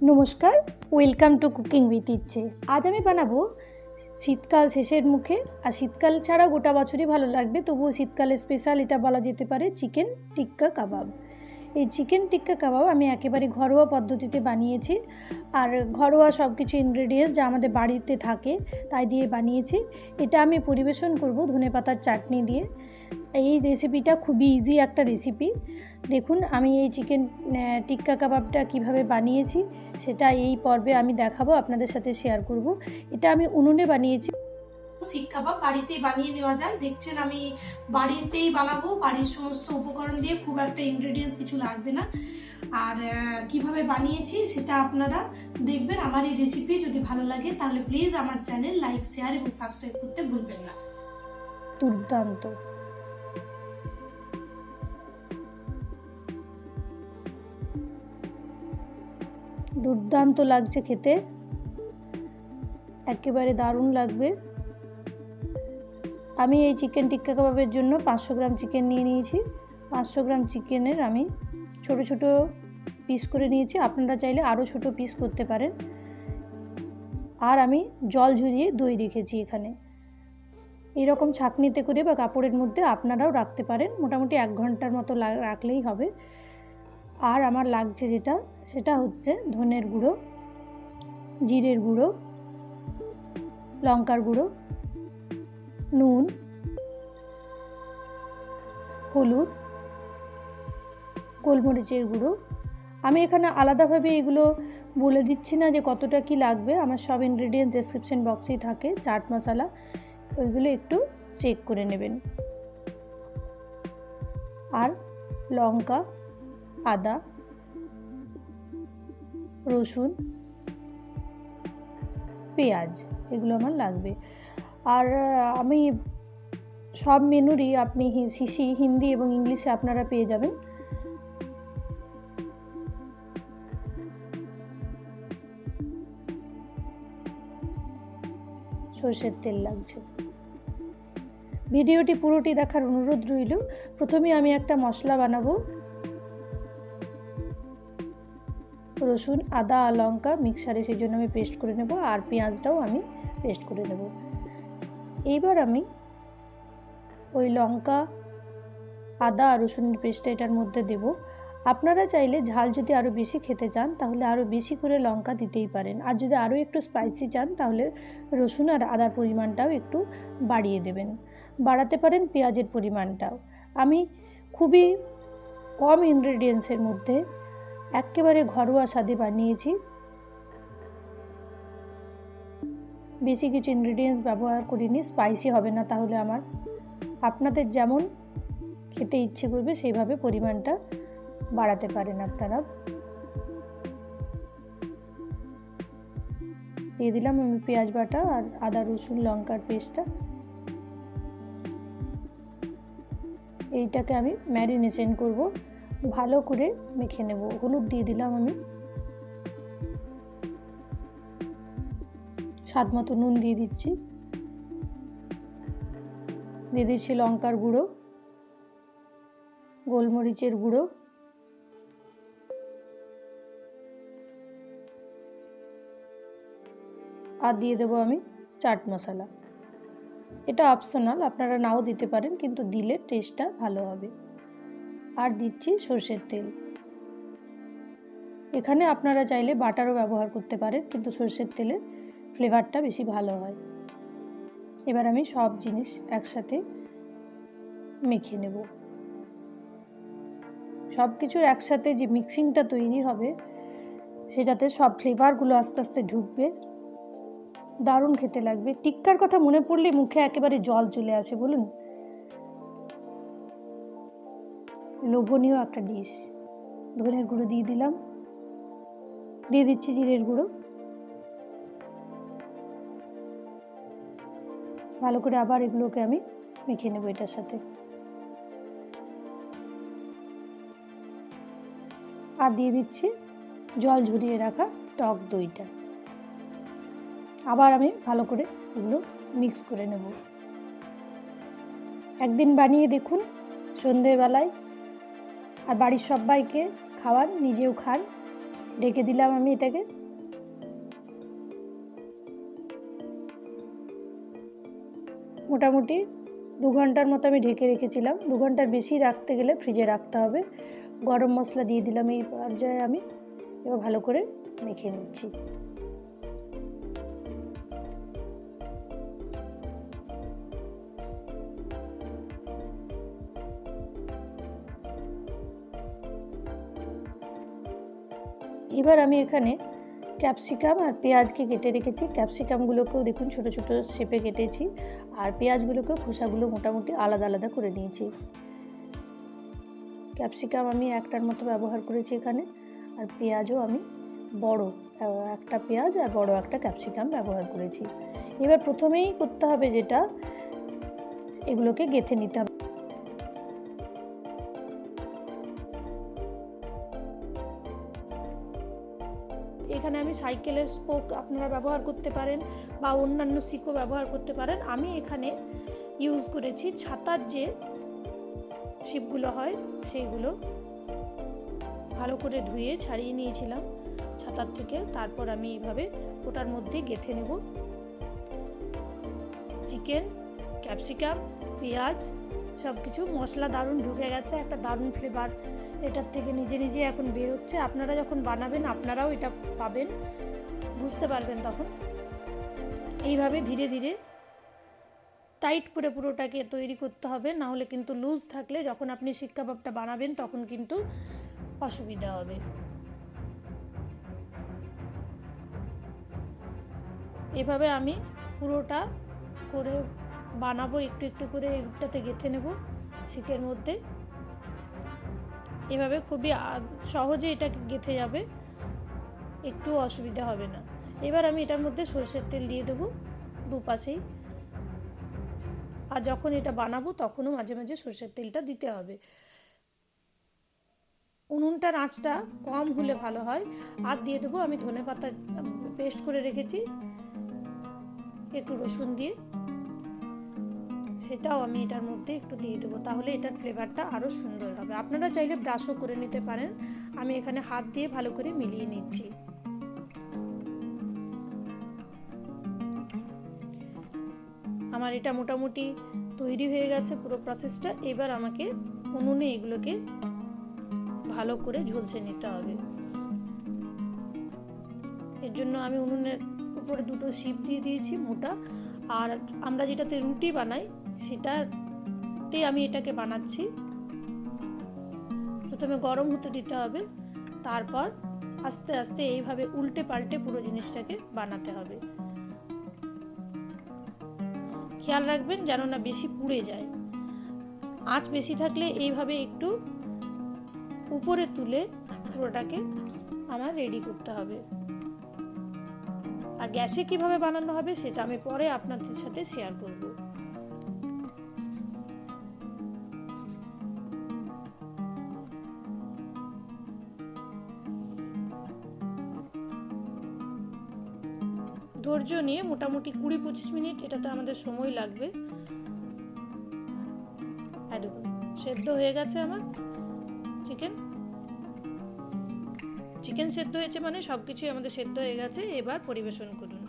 নমস্কার, welcome to cooking with ইচ্ছে। আজ আমি বানাবো শীতকাল শেষের মুখে, আর শীতকাল ছাড়া গোটা বছরই ভালো লাগবে, তবুও শীতকালের স্পেশাল এটা বলা যেতে পারে চিকেন টিক্কা কাবাব। এই চিকেন টিক্কা কাবাব আমি একেবারে ঘরোয়া পদ্ধতিতে বানিয়েছি, আর ঘরোয়া সব কিছু ইনগ্রেডিয়েন্টস যা আমাদের বাড়িতে থাকে তাই দিয়ে বানিয়েছি। এটা আমি পরিবেশন করব ধনেপাতার চাটনি দিয়ে। এই রেসিপিটা খুবই ইজি একটা রেসিপি। দেখুন আমি এই চিকেন টিক্কা কাবাবটা কিভাবে বানিয়েছি সেটা এই পর্বে আমি দেখাবো, আপনাদের সাথে শেয়ার করব। এটা আমি উনুনে বানিয়েছি। শিক কাবাব বাড়িতেই বানিয়ে নেওয়া যায়। দেখছেন আমি বাড়িতেই বানাবো, বাড়ির সমস্ত উপকরণ দিয়ে, খুব একটা ইনগ্রেডিয়েন্টস কিছু লাগবে না। আর কিভাবে বানিয়েছি সেটা আপনারা দেখবেন। আমার এই রেসিপি যদি ভালো লাগে তাহলে প্লিজ আমার চ্যানেল লাইক, শেয়ার এবং সাবস্ক্রাইব করতে ভুলবেন না। দুর্দান্ত, দুর্দান্ত লাগছে খেতে, একেবারে দারুণ লাগবে। আমি এই চিকেন টিক্কা কাবাবের জন্য 500 গ্রাম চিকেন নিয়ে নিয়েছি। 500 গ্রাম চিকেনের আমি ছোট ছোট পিস করে নিয়েছি, আপনারা চাইলে আরও ছোট পিস করতে পারেন। আর আমি জল ঝরিয়ে দই রেখেছি এখানে। এরকম ছাঁকনিতে করে বা কাপড়ের মধ্যে আপনারাও রাখতে পারেন, মোটামুটি 1 ঘন্টার মতো রাখলেই হবে। আর আমার লাগছে যেটা, সেটা হচ্ছে ধনের গুঁড়ো, জিরের গুঁড়ো, লঙ্কার গুঁড়ো, নুন, হলুদ, গোলমরিচের গুঁড়ো। আমি এখানে আলাদাভাবে এগুলো বলে দিচ্ছি না যে কতটা কি লাগবে, আমার সব ইনগ্রেডিয়েন্টস ডেসক্রিপশন বক্সেই থাকে। চাট মশলা, ওইগুলো একটু চেক করে নেবেন। আর লঙ্কা, আদা, রসুন, পেঁয়াজ, এগুলো আমার লাগবে। আর আমি সব মেনুরই আপনি শিশি হিন্দি এবং ইংলিশে আপনারা পেয়ে যাবেন। সরষের তেল লাগছে। ভিডিওটি পুরোটি দেখার অনুরোধ রইল। প্রথমে আমি একটা মশলা বানাবো। রসুন, আদা আর লঙ্কা মিক্সারে, সেই জন্য আমি পেস্ট করে নেব, আর পেঁয়াজটাও আমি পেস্ট করে নেব। এইবার আমি ওই লঙ্কা, আদা আর রসুনের পেস্টটা এটার মধ্যে দেব। আপনারা চাইলে ঝাল যদি আরও বেশি খেতে চান তাহলে আরও বেশি করে লঙ্কা দিতেই পারেন, আর যদি আরও একটু স্পাইসি চান তাহলে রসুন আর আদার পরিমাণটাও একটু বাড়িয়ে দেবেন, বাড়াতে পারেন পেঁয়াজের পরিমাণটাও। আমি খুবই কম ইনগ্রেডিয়েন্টসের মধ্যে একেবারে ঘরোয়া স্বাদে বানিয়েছি, বেশি কিছু ইনগ্রেডিয়েন্টস ব্যবহার করিনি। স্পাইসি হবে না তাহলে আমার, আপনাদের যেমন খেতে ইচ্ছে করবে সেইভাবে পরিমাণটা বাড়াতে পারেন আপনারা। দিয়ে দিলাম আমি পেঁয়াজ বাটা আর আদা রসুন লঙ্কার পেস্টটা। এইটাকে আমি ম্যারিনেশন করব, ভালো করে মেখে নেব। হলুদ দিয়ে দিলাম আমি, স্বাদ মতো নুন দিয়ে দিচ্ছি, দিয়ে দিচ্ছি লঙ্কার গুঁড়ো, গোলমরিচের গুঁড়ো, আর দিয়ে দেবো আমি চাট মশলা। এটা অপশনাল, আপনারা নাও দিতে পারেন, কিন্তু দিলে টেস্টটা ভালো হবে। আর দিচ্ছি সরষের তেল। এখানে আপনারা চাইলে বাটারও ব্যবহার করতে পারেন, কিন্তু সরষের তেলে ফ্লেভারটা বেশি ভালো হয়। এবার আমি সব জিনিস একসাথে মেখে নেব। সব কিছুর একসাথে যে মিক্সিংটা তৈরি হবে সেটাতে সব ফ্লেভারগুলো আস্তে আস্তে ঢুকবে, দারুণ খেতে লাগবে। টিক্কার কথা মনে পড়লে মুখে একেবারে জল চলে আসে, বলুন। লোভনীয় একটা ডিশ। ধনের গুঁড়ো দিয়ে দিলাম, দিয়ে দিচ্ছি জিরের গুঁড়ো। ভালো করে আবার এগুলোকে আমি মেখে নেব এটার সাথে। আর দিয়ে দিচ্ছি জল ঝরিয়ে রাখা টক দইটা। আবার আমি ভালো করে এগুলো মিক্স করে নেব। একদিন বানিয়ে দেখুন সন্ধ্যেবেলায়, আর বাড়ির সবাইকে খাওয়ান, নিজেও খান। ঢেকে দিলাম আমি এটাকে। মোটামুটি 2 ঘন্টার মতো আমি ঢেকে রেখেছিলাম। 2 ঘন্টার বেশি রাখতে গেলে ফ্রিজে রাখতে হবে। গরম মশলা দিয়ে দিলাম এই পর্যায়ে আমি। এবার ভালো করে মেখে নিচ্ছি। এবার আমি এখানে ক্যাপসিকাম আর পেঁয়াজকে কেটে রেখেছি। ক্যাপসিকামগুলোকেও দেখুন ছোট ছোট শেপে কেটেছি, আর পেঁয়াজগুলোকেও খোসাগুলো মোটামুটি আলাদা আলাদা করে নিয়েছি। ক্যাপসিকাম আমি একটার মতো ব্যবহার করেছি এখানে, আর পেঁয়াজও আমি বড় একটা পেঁয়াজ আর বড় একটা ক্যাপসিকাম ব্যবহার করেছি। এবার প্রথমেই করতে হবে যেটা, এগুলোকে গেঁথে নিতে হবে। এখানে আমি সাইকেলের স্পোক আপনারা ব্যবহার করতে পারেন বা অন্যান্য শিকও ব্যবহার করতে পারেন। আমি এখানে ইউজ করেছি ছাতার যে শিপগুলো হয় সেইগুলো। ভালো করে ধুয়ে ছাড়িয়ে নিয়েছিলাম ছাতার থেকে। তারপর আমি এইভাবে ওটার মধ্যে গেঁথে নেব। চিকেন, ক্যাপসিকাম, পেঁয়াজ সব কিছু মশলা দারুণ ঢুকে গেছে, একটা দারুণ ফ্লেভার এটার থেকে নিজে নিজে এখন বেরোচ্ছে। আপনারা যখন বানাবেন আপনারাও এটা পাবেন, বুঝতে পারবেন তখন। এইভাবে ধীরে ধীরে টাইট করে পুরোটাকে তৈরি করতে হবে, না হলে কিন্তু লুজ থাকলে যখন আপনি শিক কাবাবটা বানাবেন তখন কিন্তু অসুবিধা হবে। এভাবে আমি পুরোটা করে বানাবো, একটু একটু করে একটাতে গেঁথে নেব শিকের মধ্যে। এভাবে খুবই সহজে এটা গেঁথে যাবে, একটু অসুবিধা হবে না। এবার আমি এটার মধ্যে সরষের তেল দিয়ে দেবো দুপাশেই, আর যখন এটা বানাবো তখনও মাঝে মাঝে সরষের তেলটা দিতে হবে। উনুনটার আঁচটা কম হলে ভালো হয়। আর দিয়ে দেবো আমি ধনেপাতা পেস্ট করে রেখেছি, একটু রসুন দিয়ে, সেটাও আমি এটার মধ্যে একটু দিয়ে দেবো, তাহলে এটার ফ্লেভারটা আরও সুন্দর হবে। আপনারা চাইলে ব্রাশও করে নিতে পারেন। আমি এখানে হাত দিয়ে ভালো করে মিলিয়ে নিচ্ছি। আমার এটা মোটামুটি তৈরি হয়ে গেছে পুরো প্রসেসটা। এবার আমাকে উনুনে এগুলোকে ভালো করে ঝলসে নিতে হবে। এর জন্য আমি উনুনের উপরে দুটো শিপ দিয়ে দিয়েছি মোটা, আর আমরা যেটাতে রুটি বানাই সেটাতে আমি এটাকে বানাচ্ছি। প্রথমে গরম হতে দিতে হবে, তারপর আস্তে আস্তে এইভাবে উল্টে পাল্টে পুরো জিনিসটাকে বানাতে হবে। খেয়াল রাখবেন যেন না বেশি পুড়ে যায়। আঁচ বেশি থাকলে এইভাবে একটু উপরে তুলে পুরোটাকে আমার রেডি করতে হবে। আর গ্যাসে কিভাবে বানানো হবে সেটা আমি পরে আপনাদের সাথে শেয়ার করব। ধৈর্য নিয়ে মোটামুটি 20-25 মিনিট এটাতে আমাদের সময় লাগবে। আর দেখুন সেদ্ধ হয়ে গেছে আমার চিকেন সেদ্ধ হয়েছে, মানে সব কিছুই আমাদের সেদ্ধ হয়ে গেছে। এবার পরিবেশন করুন।